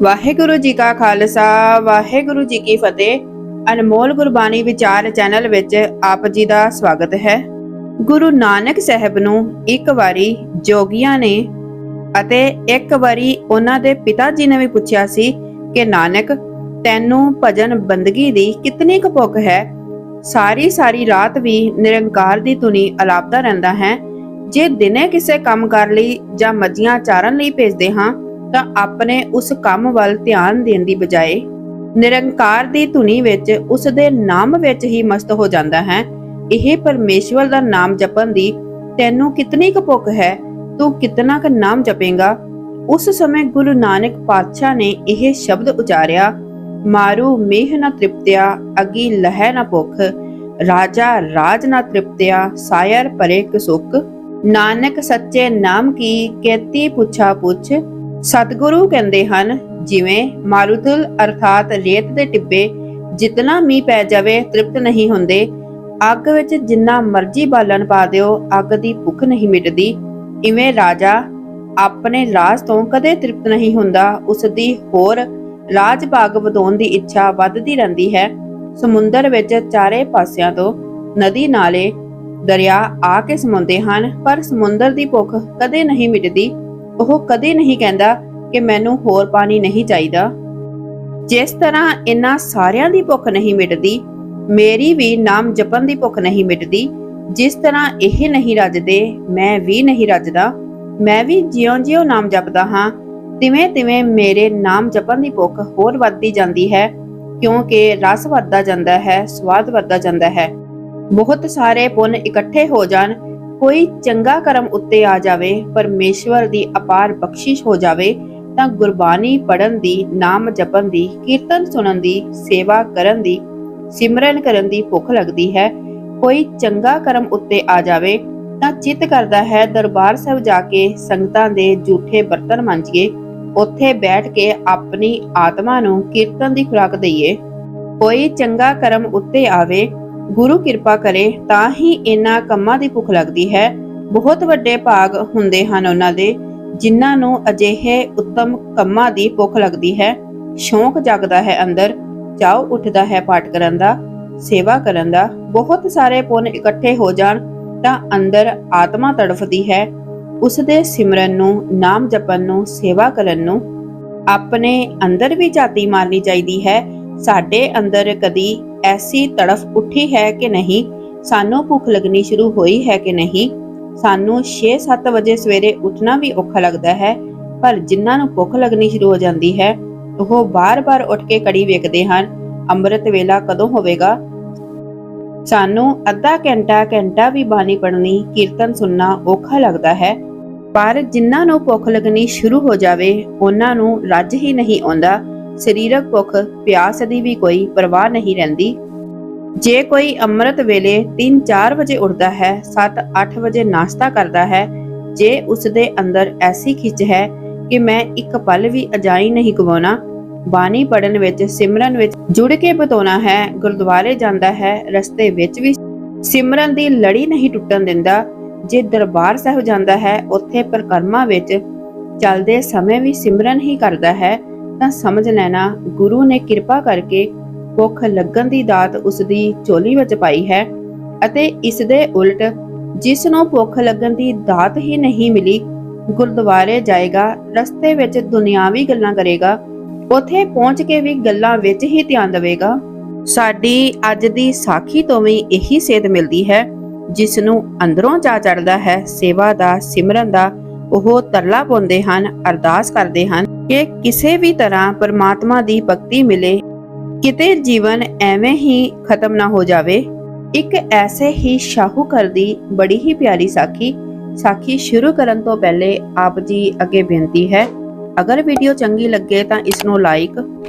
ਵਾਹਿਗੁਰੂ ਜੀ ਕਾ ਖਾਲਸਾ ਵਾਹਿਗੁਰੂ ਜੀ ਕੀ ਫਤਿਹ। ਅਨਮੋਲ ਗੁਰਬਾਣੀ ਵਿਚਾਰ ਚੈਨਲ ਵਿੱਚ ਆਪ ਜੀ ਦਾ ਸਵਾਗਤ ਹੈ। ਗੁਰੂ ਨਾਨਕ ਸਾਹਿਬ ਨੂੰ ਇੱਕ ਵਾਰੀ ਜੋਗੀਆਂ ਨੇ ਅਤੇ ਇੱਕ ਵਾਰੀ ਉਹਨਾਂ ਦੇ ਪਿਤਾ ਜੀ ਨੇ ਵੀ ਪੁੱਛਿਆ ਸੀ ਕਿ ਨਾਨਕ ਤੈਨੂੰ ਭਜਨ ਬੰਦਗੀ ਦੀ ਕਿਤਨੀ ਕੁ ਭੁੱਖ ਹੈ। ਸਾਰੀ ਰਾਤ ਵੀ ਨਿਰੰਕਾਰ ਦੀ ਧੁਨੀ ਅਲਾਪਦਾ ਰਹਿੰਦਾ ਹੈ। ਜੇ ਦਿਨੇ ਕਿਸੇ ਕੰਮ ਕਰ ਲਈ ਜਾਂ ਮੱਝੀਆਂ ਚਾਰਨ ਲਈ ਭੇਜਦੇ ਹਾਂ ਤਾਂ ਆਪਣੇ ਉਸ ਕੰਮ ਵੱਲ ਧਿਆਨ ਦੇਣ ਦੀ ਬਜਾਏ ਨਿਰੰਕਾਰ ਦੀ ਧੁਨੀ ਵਿੱਚ ਉਸ ਦੇ ਨਾਮ ਵਿੱਚ ਹੀ ਮਸਤ ਹੋ ਜਾਂਦਾ ਹੈ। ਇਹ ਪਰਮੇਸ਼ਵਰ ਦਾ ਨਾਮ ਜਪਣ ਦੀ ਤੈਨੂੰ ਕਿਤਨੀ ਕੁ ਭੁੱਖ ਹੈ, ਤੂੰ ਕਿਤਨਾ ਕੁ ਨਾਮ ਜਪੇਗਾ। ਉਸ ਸਮੇਂ ਗੁਰੂ ਨਾਨਕ ਪਾਤਸ਼ਾਹ ਨੇ ਇਹ ਸ਼ਬਦ ਉਚਾਰਿਆ, ਮਾਰੂ ਮੇਹ ਨਾ ਤ੍ਰਿਪਤਿਆ ਅਗੀ ਲਹਿ ਨਾ ਭੁੱਖ, ਰਾਜਾ ਰਾਜ ਨਾ ਤ੍ਰਿਪਤਿਆ ਸਾਇਰ ਪਰੇ ਕਸੁਖ, ਨਾਨਕ ਸੱਚੇ ਨਾਮ ਕੀ ਕੇਤੀ ਪੁੱਛਾ ਪੁੱਛ। ਸਤਿਗੁਰੂ ਕਹਿੰਦੇ ਹਨ, ਜਿਵੇਂ ਮਾਰੂਥਲ ਅਰਥਾਤ ਰੇਤ ਦੇ ਟਿੱਬੇ ਜਿਤਨਾ ਮੀਂਹ ਪੈ ਜਾਵੇ ਤ੍ਰਿਪਤ ਨਹੀਂ ਹੁੰਦੇ, ਅੱਗ ਵਿੱਚ ਜਿੰਨਾ ਮਰਜ਼ੀ ਬਾਲਣ ਪਾ ਦਿਓ ਅੱਗ ਦੀ ਭੁੱਖ ਨਹੀਂ ਮਿਟਦੀ, ਇਵੇਂ ਰਾਜਾ ਆਪਣੇ ਰਾਜ ਤੋਂ ਕਦੇ ਤ੍ਰਿਪਤ ਨਹੀਂ ਹੁੰਦਾ, ਉਸ ਦੀ ਹੋਰ ਰਾਜ ਭਾਗ ਵਧਾਉਣ ਦੀ ਇੱਛਾ ਵੱਧਦੀ ਰਹਿੰਦੀ ਹੈ। ਸਮੁੰਦਰ ਵਿੱਚ ਚਾਰੇ ਪਾਸਿਆਂ ਤੋਂ ਨਦੀ ਨਾਲੇ ਦਰਿਆ ਆ ਕੇ ਸਮਾਉਂਦੇ ਹਨ, ਪਰ ਸਮੁੰਦਰ ਦੀ ਭੁੱਖ ਕਦੇ ਨਹੀਂ ਮਿਟਦੀ। ਉਹ ਕਦੇ ਨਹੀਂ ਕਹਿੰਦਾ ਕਿ ਮੈਨੂੰ ਹੋਰ ਪਾਣੀ ਨਹੀਂ ਚਾਹੀਦਾ। ਜਿਸ ਤਰ੍ਹਾਂ ਇਹਨਾਂ ਸਾਰਿਆਂ ਦੀ ਭੁੱਖ ਨਹੀਂ ਮਿਟਦੀ, ਮੇਰੀ ਵੀ ਨਾਮ ਜਪਣ ਦੀ ਭੁੱਖ ਨਹੀਂ ਮਿਟਦੀ। ਜਿਸ ਤਰ੍ਹਾਂ ਇਹ ਨਹੀਂ ਰੱਜਦੇ, ਮੈਂ ਵੀ ਨਹੀਂ ਰੱਜਦਾ। ਮੈਂ ਵੀ ਜਿਉਂ-ਜਿਉਂ ਨਾਮ ਜਪਦਾ ਹਾਂ, ਤਿਵੇਂ-ਤਿਵੇਂ ਮੇਰੇ ਨਾਮ ਜਪਣ ਦੀ ਭੁੱਖ ਹੋਰ ਵੱਧਦੀ ਜਾਂਦੀ ਹੈ, ਕਿਉਂਕਿ ਰਸ ਵੱਧਦਾ ਜਾਂਦਾ ਹੈ, ਸਵਾਦ ਵੱਧਦਾ ਜਾਂਦਾ ਹੈ। ਬਹੁਤ ਸਾਰੇ ਪੁੰਨ ਇਕੱਠੇ ਹੋ ਜਾਣ, ਕੋਈ ਚੰਗਾ ਕਰਮ ਉੱਤੇ ਆ ਜਾਵੇ, ਪਰਮੇਸ਼ਵਰ ਦੀ ਅਪਾਰ ਬਖਸ਼ਿਸ਼ ਹੋ ਜਾਵੇ ਤਾਂ ਗੁਰਬਾਣੀ ਪੜ੍ਹਨ ਦੀ, ਨਾਮ ਜਪਣ ਦੀ, ਕੀਰਤਨ ਸੁਣਨ ਦੀ, ਸੇਵਾ ਕਰਨ ਦੀ, ਸਿਮਰਨ ਕਰਨ ਦੀ ਭੁੱਖ ਲੱਗਦੀ ਹੈ। ਕੋਈ ਚੰਗਾ ਕਰਮ ਉੱਤੇ ਆ ਜਾਵੇ ਤਾਂ ਚਿੱਤ ਕਰਦਾ ਹੈ ਦਰਬਾਰ ਸਾਹਿਬ ਜਾ ਕੇ ਸੰਗਤਾਂ ਦੇ ਝੂਠੇ ਬਰਤਨ ਮਾਂਜੀਏ, ਉੱਥੇ ਬੈਠ ਕੇ ਆਪਣੀ ਆਤਮਾ ਨੂੰ ਕੀਰਤਨ ਦੀ ਖੁਰਾਕ ਦਈਏ। ਕੋਈ ਚੰਗਾ ਕਰਮ ਉੱਤੇ ਆਵੇ, ਗੁਰੂ ਕਿਰਪਾ ਕਰੇ ਤਾਂ ਹੀ ਇਹਨਾਂ ਕੰਮਾਂ ਦੀ ਭੁੱਖ ਲੱਗਦੀ ਹੈ। ਬਹੁਤ ਵੱਡੇ ਭਾਗ ਹੁੰਦੇ ਹਨ ਉਹਨਾਂ ਦੇ, ਜਿਨ੍ਹਾਂ ਨੂੰ ਅਜਿਹੇ ਉੱਤਮ ਕੰਮਾਂ ਦੀ ਭੁੱਖ ਲੱਗਦੀ ਹੈ। ਸ਼ੌਂਕ ਜਾਗਦਾ ਹੈ ਅੰਦਰ, ਚਾਉ ਉੱਠਦਾ ਹੈ ਪਾਠ ਕਰਨ ਦਾ, ਸੇਵਾ ਕਰਨ ਦਾ। ਬਹੁਤ ਸਾਰੇ ਪੁੰਨ ਇਕੱਠੇ ਹੋ ਜਾਣ ਤਾਂ ਅੰਦਰ ਆਤਮਾ ਤੜਫਦੀ ਹੈ ਉਸ ਦੇ ਸਿਮਰਨ ਨੂੰ, ਨਾਮ ਜਪਣ ਨੂੰ, ਸੇਵਾ ਕਰਨ ਨੂੰ। ਆਪਣੇ ਅੰਦਰ ਵੀ ਝਾਤੀ ਮਾਰਨੀ ਚਾਹੀਦੀ ਹੈ, ਸਾਡੇ ਅੰਦਰ ਕਦੀ ਐਸੀ ਤੜਫ ਉੱਠੀ ਹੈ ਕਿ ਨਹੀਂ, ਸਾਨੂੰ ਭੁੱਖ ਲੱਗਣੀ ਸ਼ੁਰੂ ਹੋਈ ਹੈ ਕਿ ਨਹੀਂ। ਸਾਨੂੰ 6-7 ਵਜੇ ਸਵੇਰੇ ਉੱਠਣਾ ਵੀ ਔਖਾ ਲੱਗਦਾ ਹੈ, ਪਰ ਜਿਨ੍ਹਾਂ ਨੂੰ ਭੁੱਖ ਲੱਗਣੀ ਸ਼ੁਰੂ ਹੋ ਜਾਂਦੀ ਹੈ ਉਹ ਬਾਰ-ਬਾਰ ਉੱਠ ਕੇ ਘੜੀ ਵੇਖਦੇ ਹਨ, ਅੰਮ੍ਰਿਤ ਵੇਲਾ ਕਦੋਂ ਹੋਵੇਗਾ। ਸਾਨੂੰ ਅੱਧਾ ਘੰਟਾ ਵੀ ਬਾਣੀ ਪੜ੍ਹਨੀ, ਕੀਰਤਨ ਸੁਣਨਾ ਔਖਾ ਲੱਗਦਾ ਹੈ, ਪਰ ਜਿਨ੍ਹਾਂ ਨੂੰ ਭੁੱਖ ਲੱਗਣੀ ਸ਼ੁਰੂ ਹੋ ਜਾਵੇ ਉਹਨਾਂ ਨੂੰ ਰੱਜ ਹੀ ਨਹੀਂ ਆਉਂਦਾ। ਸਰੀਰਕ ਭੁੱਖ ਪਿਆਸ ਦੀ ਵੀ ਕੋਈ ਪਰਵਾਹ ਨਹੀਂ ਰਹਿੰਦੀ। ਜੇ ਕੋਈ ਅੰਮ੍ਰਿਤ ਵੇਲੇ 3-4 ਵਜੇ ਉੱਠਦਾ ਹੈ, 7-8 ਵਜੇ ਨਾਸ਼ਤਾ ਕਰਦਾ ਹੈ, ਜੇ ਉਸ ਦੇ ਅੰਦਰ ਐਸੀ ਖਿੱਚ ਹੈ ਕਿ ਮੈਂ ਇੱਕ ਪਲ ਵੀ ਅਜਾਈ ਨਹੀਂ ਗਵਾਉਣਾ, ਬਾਣੀ ਪੜਨ ਵਿੱਚ, ਸਿਮਰਨ ਵਿੱਚ ਜੁੜ ਕੇ ਬਿਤਾਉਣਾ ਹੈ, ਗੁਰਦੁਆਰੇ ਜਾਂਦਾ ਹੈ, ਰਸਤੇ ਵਿੱਚ ਵੀ ਸਿਮਰਨ ਦੀ ਲੜੀ ਨਹੀਂ ਟੁੱਟਣ ਦਿੰਦਾ, ਜੇ ਦਰਬਾਰ ਸਾਹਿਬ ਜਾਂਦਾ ਹੈ, ਉੱਥੇ ਪਰਿਕਰਮਾ ਵਿੱਚ ਚੱਲਦੇ ਸਮੇਂ ਵੀ ਸਿਮਰਨ ਹੀ ਕਰਦਾ ਹੈ, ਤਾਂ ਸਮਝ ਲੈਣਾ ਗੁਰੂ ਨੇ ਕਿਰਪਾ ਕਰਕੇ ਭੁੱਖ ਲੱਗਣ ਦੀ ਦਾਤ ਉਸ ਦੀ ਝੋਲੀ ਵਿੱਚ ਪਾਈ ਹੈ। ਅਤੇ ਇਸ ਦੇ ਉਲਟ ਜਿਸ ਨੂੰ ਭੁੱਖ ਲੱਗਣ ਦੀ ਦਾਤ ਹੀ ਨਹੀਂ ਮਿਲੀ, ਗੁਰਦੁਆਰੇ ਜਾਏਗਾ, ਰਸਤੇ ਵਿੱਚ ਦੁਨਿਆਵੀ ਗੱਲਾਂ ਕਰੇਗਾ, ਉੱਥੇ ਪਹੁੰਚ ਕੇ ਵੀ ਗੱਲਾਂ ਵਿੱਚ ਹੀ ਧਿਆਨ ਦੇਵੇਗਾ। ਸਾਡੀ ਅੱਜ ਦੀ ਸਾਖੀ ਤੋਂ ਵੀ ਇਹੀ ਸੇਧ ਮਿਲਦੀ ਹੈ। ਜਿਸ ਨੂੰ ਅੰਦਰੋਂ ਚਾਅ ਚੜ੍ਹਦਾ ਹੈ ਸੇਵਾ ਦਾ, ਸਿਮਰਨ ਦਾ, ਉਹ ਤਰਲਾ ਪਾਉਂਦੇ ਹਨ, ਅਰਦਾਸ ਕਰਦੇ ਹਨ ਕਿ ਕਿਸੇ ਵੀ ਤਰ੍ਹਾਂ ਪਰਮਾਤਮਾ ਦੀ ਭਗਤੀ ਮਿਲੇ, ਕਿਤੇ ਜੀਵਨ ਐਵੇਂ ਹੀ ਖਤਮ ਨਾ ਹੋ ਜਾਵੇ। ਇੱਕ ਐਸੇ ਹੀ ਸ਼ਾਹੂਕਾਰ ਦੀ ਬੜੀ ਹੀ ਪਿਆਰੀ ਸਾਖੀ ਸ਼ੁਰੂ ਕਰਨ ਤੋਂ ਪਹਿਲੇ ਆਪ ਜੀ ਅੱਗੇ ਬੇਨਤੀ ਹੈ, ਅਗਰ ਵੀਡੀਓ ਚੰਗੀ ਲੱਗੇ ਤਾਂ ਇਸ ਨੂੰ ਲਾਈਕ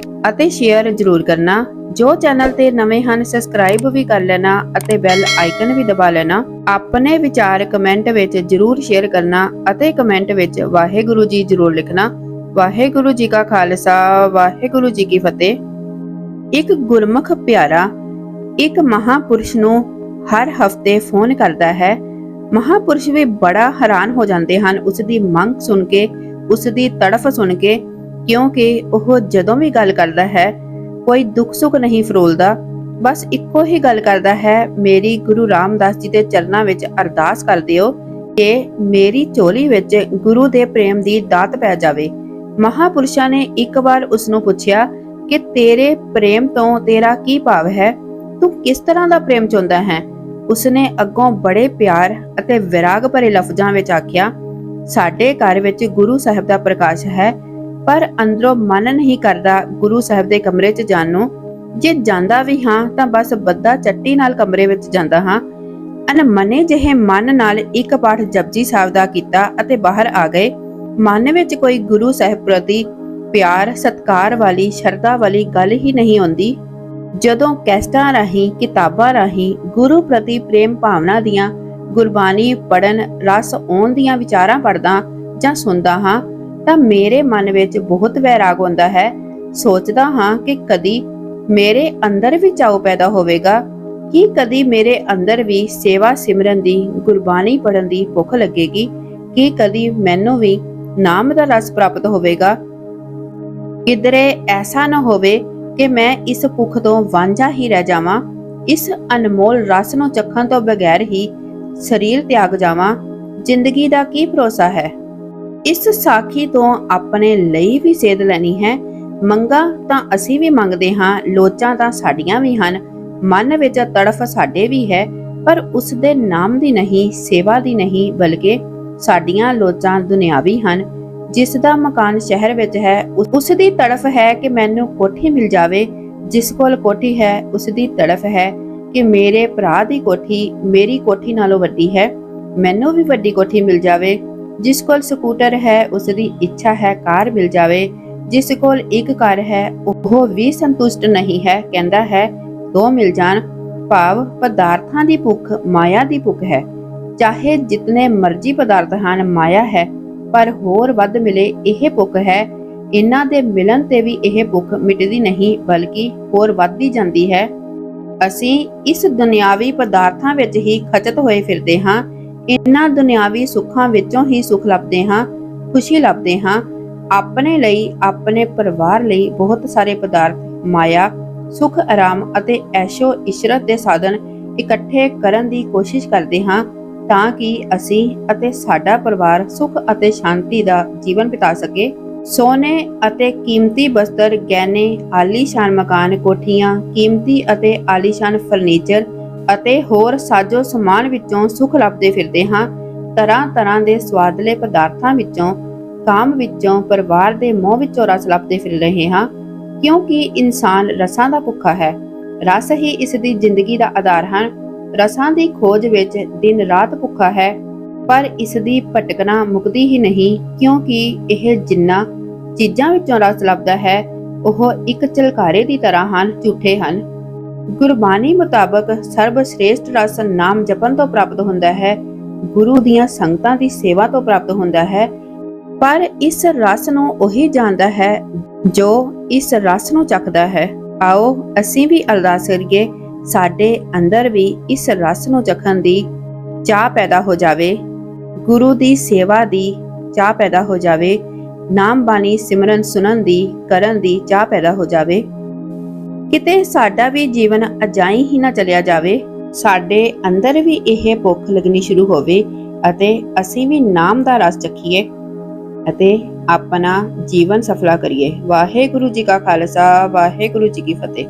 ਅਤੇ ਸ਼ੇਅਰ ਜ਼ਰੂਰ ਕਰਨਾ। ਜੋ ਚੈਨਲ ਤੇ ਨਵੇਂ ਹਨ ਸਬਸਕ੍ਰਾਈਬ ਵੀ ਕਰ ਲੈਣਾ ਅਤੇ ਬੈਲ ਆਈਕਨ ਵੀ ਦਬਾ ਲੈਣਾ। ਆਪਣੇ ਵਿਚਾਰ ਕਮੈਂਟ ਵਿੱਚ ਜ਼ਰੂਰ ਸ਼ੇਅਰ ਕਰਨਾ ਅਤੇ ਕਮੈਂਟ ਵਿੱਚ ਵਾਹਿਗੁਰੂ ਜੀ ਜ਼ਰੂਰ ਲਿਖਣਾ। ਵਾਹਿਗੁਰੂ ਜੀ ਕਾ ਖਾਲਸਾ ਵਾਹਿਗੁਰੂ ਜੀ ਕੀ ਫਤਿਹ। ਇੱਕ ਗੁਰਮੁਖ ਪਿਆਰਾ ਇੱਕ ਮਹਾਪੁਰਸ਼ ਨੂੰ ਹਰ ਹਫ਼ਤੇ ਫੋਨ ਕਰਦਾ ਹੈ। ਮਹਾਪੁਰਸ਼ ਵੀ ਬੜਾ ਹੈਰਾਨ ਹੋ ਜਾਂਦੇ ਹਨ ਉਸ ਦੀ ਮੰਗ ਸੁਣ ਕੇ, ਉਸ ਦੀ ਤੜਫ ਸੁਣ ਕੇ। ਕਿਉਂਕਿ ਉਹ ਜਦੋਂ ਵੀ ਗੱਲ ਕਰਦਾ ਹੈ ਕੋਈ ਦੁੱਖ ਸੁੱਖ ਨਹੀਂ ਫਰੋਲਦਾ, ਬਸ ਇੱਕੋ ਹੀ ਗੱਲ ਕਰਦਾ ਹੈ, ਮੇਰੀ ਗੁਰੂ ਰਾਮਦਾਸ ਜੀ ਦੇ ਚਰਨਾਂ ਵਿੱਚ ਅਰਦਾਸ ਕਰ ਦਿਓ ਕਿ ਮੇਰੀ ਝੋਲੀ ਵਿੱਚ ਗੁਰੂ ਦੇ ਪ੍ਰੇਮ ਦੀ ਦਾਤ ਪੈ ਜਾਵੇ। ਮਹਾਪੁਰਸ਼ਾਂ ਨੇ ਇੱਕ ਵਾਰ ਉਸ ਨੂੰ ਪੁੱਛਿਆ ਕਿ ਤੇਰੇ ਪ੍ਰੇਮ ਤੋਂ ਤੇਰਾ ਕੀ ਭਾਵ ਹੈ, ਤੂੰ ਕਿਸ ਤਰ੍ਹਾਂ ਦਾ ਪ੍ਰੇਮ ਚਾਹੁੰਦਾ ਹੈ। ਉਸਨੇ ਅੱਗੋਂ ਬੜੇ ਪਿਆਰ ਅਤੇ ਵਿਰਾਗ ਭਰੇ ਲਫ਼ਜ਼ਾਂ ਵਿੱਚ ਆਖਿਆ, ਸਾਡੇ ਘਰ ਵਿੱਚ ਗੁਰੂ ਸਾਹਿਬ ਦਾ ਪ੍ਰਕਾਸ਼ ਹੈ, ਪਰ ਅੰਦਰੋਂ ਮਨ ਨਹੀਂ ਕਰਦਾ ਗੁਰੂ ਸਾਹਿਬ ਦੇ ਕਮਰੇ 'ਚ ਜਾਣ ਨੂੰ। ਜੇ ਜਾਂਦਾ ਵੀ ਹਾਂ ਤਾਂ ਬਸ ਬੱਦਾ ਚੱਟੀ ਨਾਲ ਕਮਰੇ ਵਿੱਚ ਜਾਂਦਾ ਹਾਂ। ਅਣਮਨੇ ਜਿਹੇ ਮਨ ਨਾਲ ਇੱਕ ਪਾਠ ਜਪਜੀ ਸਾਹਿਬ ਦਾ ਕੀਤਾ ਅਤੇ ਬਾਹਰ ਆ ਗਏ। ਮਨ ਵਿੱਚ ਕੋਈ ਗੁਰੂ ਸਾਹਿਬ ਪ੍ਰਤੀ ਪਿਆਰ ਸਤਿਕਾਰ ਵਾਲੀ ਸ਼ਰਧਾ ਵਾਲੀ ਗੱਲ ਹੀ ਨਹੀਂ ਆਉਂਦੀ। ਜਦੋਂ ਕੈਸਟਾਂ ਰਾਹੀਂ ਕਿਤਾਬਾਂ ਰਾਹੀਂ ਗੁਰੂ ਪ੍ਰਤੀ ਪ੍ਰੇਮ ਭਾਵਨਾ ਦੀਆਂ ਗੁਰਬਾਣੀ ਪੜਨ ਰਸ ਆਉਣ ਦੀਆਂ ਵਿਚਾਰਾਂ ਪੜਦਾ ਜਾਂ ਸੁਣਦਾ ਹਾਂ ਤਾਂ ਮੇਰੇ ਮਨ ਵਿੱਚ ਬਹੁਤ ਵੈਰਾਗ ਹੁੰਦਾ ਹੈ। ਸੋਚਦਾ ਹਾਂ ਕਿ ਕਦੀ ਮੇਰੇ ਅੰਦਰ ਵੀ ਚਾਉ ਪੈਦਾ ਹੋਵੇਗਾ, ਕਿ ਕਦੀ ਮੇਰੇ ਅੰਦਰ ਵੀ ਸੇਵਾ ਸਿਮਰਨ ਦੀ ਗੁਰਬਾਣੀ ਪੜਨ ਦੀ ਭੁੱਖ ਲੱਗੇਗੀ, ਕਿ ਕਦੀ ਮੈਨੂੰ ਵੀ ਨਾਮ ਦਾ ਰਸ ਪ੍ਰਾਪਤ ਹੋਵੇਗਾ। ਕਿਧਰੇ ਐਸਾ ਨਾ ਹੋਵੇ ਕਿ ਮੈਂ ਇਸ ਭੁੱਖ ਤੋਂ ਵਾਂਝਾ ਹੀ ਰਹਿ ਜਾਵਾਂ, ਇਸ ਅਨਮੋਲ ਰਸ ਨੂੰ ਚੱਖਣ ਤੋਂ ਬਗੈਰ ਹੀ ਸਰੀਰ ਤਿਆਗ ਜਾਵਾਂ। ਜ਼ਿੰਦਗੀ ਦਾ ਕੀ ਭਰੋਸਾ ਹੈ। ਇਸ ਸਾਖੀ ਤੋਂ ਆਪਣੇ ਲਈ ਵੀ ਸੇਧ ਲੈਣੀ ਹੈ। ਮੰਗਾ ਤਾਂ ਅਸੀਂ ਵੀ ਮੰਗਦੇ ਹਾਂ, ਲੋਚਾਂ ਤਾਂ ਸਾਡੀਆਂ ਵੀ ਹਨ, ਮਨ ਵਿੱਚ ਤੜਫ ਸਾਡੇ ਵੀ ਹੈ, ਪਰ ਉਸ ਦੇ ਨਾਮ ਦੀ ਨਹੀਂ, ਸੇਵਾ ਦੀ ਨਹੀਂ, ਬਲਕਿ ਸਾਡੀਆਂ ਲੋਚਾਂ ਦੁਨਿਆਵੀ ਹਨ। ਜਿਸ ਦਾ ਮਕਾਨ ਸ਼ਹਿਰ ਵਿੱਚ ਹੈ ਉਸ ਦੀ ਤੜਫ ਹੈ ਕਿ ਮੈਨੂੰ ਕੋਠੀ ਮਿਲ ਜਾਵੇ, ਜਿਸ ਕੋਲ ਕੋਠੀ ਹੈ ਉਸ ਦੀ ਤੜਫ ਹੈ ਕਿ ਮੇਰੇ ਭਰਾ ਦੀ ਕੋਠੀ ਮੇਰੀ ਕੋਠੀ ਨਾਲੋਂ ਵੱਡੀ ਹੈ, ਮੈਨੂੰ ਵੀ ਵੱਡੀ ਕੋਠੀ ਮਿਲ ਜਾਵੇ। ਜਿਸ ਕੋਲ ਸਕੂਟਰ ਹੈ ਉਸ ਦੀ ਇੱਛਾ ਹੈ ਕਾਰ ਮਿਲ ਜਾਵੇ, ਜਿਸ ਕੋਲ ਇੱਕ ਕਾਰ ਹੈ ਉਹ ਵੀ ਸੰਤੁਸ਼ਟ ਨਹੀਂ ਹੈ, ਕਹਿੰਦਾ ਹੈ ਦੋ ਮਿਲ ਜਾਣ। ਭਾਵ ਪਦਾਰਥਾਂ ਦੀ ਭੁੱਖ ਮਾਇਆ ਦੀ ਭੁੱਖ ਹੈ। ਚਾਹੇ ਜਿਤਨੇ ਮਰਜ਼ੀ ਪਦਾਰਥ ਹਨ ਮਾਇਆ ਹੈ, ਪਰ ਹੋਰ ਵੱਧ ਮਿਲੇ ਇਹ ਭੁੱਖ ਹੈ। ਇਹਨਾਂ ਦੇ ਮਿਲਣ ਤੇ ਵੀ ਇਹ ਭੁੱਖ ਮਿਟਦੀ ਨਹੀਂ, ਬਲਕਿ ਹੋਰ ਵੱਧਦੀ ਜਾਂਦੀ ਹੈ। ਅਸੀਂ ਇਸ ਦੁਨਿਆਵੀ ਪਦਾਰਥਾਂ ਵਿੱਚ ਹੀ ਖਚਤ ਹੋਏ ਫਿਰਦੇ ਹਾਂ। ਇਹਨਾਂ ਦੁਨਿਆਵੀ ਸੁੱਖਾਂ ਵਿੱਚੋਂ ਹੀ ਸੁੱਖ ਲੱਭਦੇ ਹਾਂ, ਖੁਸ਼ੀ ਲੱਭਦੇ ਹਾਂ। ਆਪਣੇ ਲਈ, ਆਪਣੇ ਪਰਿਵਾਰ ਲਈ ਬਹੁਤ ਸਾਰੇ ਪਦਾਰਥ, ਮਾਇਆ, ਸੁਖ ਆਰਾਮ ਅਤੇ ਐਸ਼ੋ ਇਸ਼ਰਤ ਦੇ ਸਾਧਨ ਇਕੱਠੇ ਕਰਨ ਦੀ ਕੋਸ਼ਿਸ਼ ਕਰਦੇ ਹਾਂ ਤਾਂ ਕਿ ਅਸੀਂ ਅਤੇ ਸਾਡਾ ਪਰਿਵਾਰ ਸੁਖ ਅਤੇ ਸ਼ਾਂਤੀ ਦਾ ਜੀਵਨ ਬਿਤਾ ਸਕੇ। ਸੋਨੇ ਅਤੇ ਕੀਮਤੀ ਬਸਤਰ, ਗਹਿਣੇ, ਆਲੀਸ਼ਾਨ ਮਕਾਨ, ਕੋਠੀਆਂ, ਕੀਮਤੀ ਅਤੇ ਆਲੀਸ਼ਾਨ ਫਰਨੀਚਰ ਅਤੇ ਹੋਰ ਸਾਜੋ ਸਮਾਨ ਵਿੱਚੋਂ ਸੁਖ ਲੱਭਦੇ ਫਿਰਦੇ ਹਾਂ। ਤਰ੍ਹਾਂ ਤਰ੍ਹਾਂ ਦੇ ਸਵਾਦਲੇ ਪਦਾਰਥਾਂ ਵਿੱਚੋਂ, ਕਾਮ ਵਿੱਚੋਂ, ਪਰਿਵਾਰ ਦੇ ਮੋਹ ਵਿੱਚੋਂ ਰਸ ਲੱਭਦੇ ਫਿਰ ਰਹੇ ਹਾਂ, ਕਿਉਂਕਿ ਇਨਸਾਨ ਰਸਾਂ ਦਾ ਭੁੱਖਾ ਹੈ। ਰਸ ਹੀ ਇਸ ਦੀ ਜ਼ਿੰਦਗੀ ਦਾ ਆਧਾਰ ਹਨ। ਰਸਾਂ ਦੀ ਖੋਜ ਵਿੱਚ ਦਿਨ ਰਾਤ ਭੁੱਖਾ ਹੈ, ਪਰ ਇਸ ਦੀ ਭਟਕਣਾ ਮੁਕਦੀ ਹੀ ਨਹੀਂ, ਕਿਉਂਕਿ ਇਹ ਜਿੰਨਾ ਚੀਜ਼ਾਂ ਵਿੱਚੋਂ ਰਸ ਲੱਭਦਾ ਹੈ ਉਹ ਇੱਕ ਝਲਕਾਰੇ ਦੀ ਤਰ੍ਹਾਂ ਹਨ, ਝੂਠੇ ਹਨ। ਗੁਰਬਾਣੀ ਮੁਤਾਬਕ ਸਰਬ ਸ੍ਰੇਸ਼ਟ ਰਸ ਨਾਮ ਜਪਣ ਤੋਂ ਪ੍ਰਾਪਤ ਹੁੰਦਾ ਹੈ, ਗੁਰੂ ਦੀਆਂ ਸੰਗਤਾਂ ਦੀ ਸੇਵਾ ਤੋਂ ਪ੍ਰਾਪਤ ਹੁੰਦਾ ਹੈ। ਪਰ ਇਸ ਰਸ ਨੂੰ ਉਹੀ ਜਾਣਦਾ ਹੈ ਜੋ ਇਸ ਰਸ ਨੂੰ ਚੱਖਦਾ ਹੈ। ਆਓ ਅਸੀਂ ਵੀ ਅਰਦਾਸ ਕਰੀਏ, ਸਾਡੇ ਅੰਦਰ ਵੀ ਇਸ ਰਸ ਨੂੰ ਚੱਖਣ ਦੀ ਚਾਹ ਪੈਦਾ ਹੋ ਜਾਵੇ, ਗੁਰੂ ਦੀ ਸੇਵਾ ਦੀ ਚਾਹ ਪੈਦਾ ਹੋ ਜਾਵੇ, ਨਾਮ ਬਾਣੀ ਸਿਮਰਨ ਸੁਣਨ ਦੀ, ਕਰਨ ਦੀ ਚਾਹ ਪੈਦਾ ਹੋ ਜਾਵੇ। ਕਿਤੇ ਸਾਡਾ ਵੀ ਜੀਵਨ ਅਜਾਈ ਹੀ ਨਾ ਚਲਿਆ ਜਾਵੇ, ਸਾਡੇ ਅੰਦਰ ਵੀ ਇਹ ਭੁੱਖ ਲੱਗਣੀ ਸ਼ੁਰੂ ਹੋਵੇ ਅਤੇ ਅਸੀਂ ਵੀ ਨਾਮ ਦਾ ਰਸ ਚੱਖੀਏ ਅਤੇ ਆਪਣਾ ਜੀਵਨ ਸਫਲਾ ਕਰੀਏ। ਵਾਹਿਗੁਰੂ ਜੀ ਕਾ ਖਾਲਸਾ, ਵਾਹਿਗੁਰੂ ਜੀ ਕੀ ਫਤਿਹ।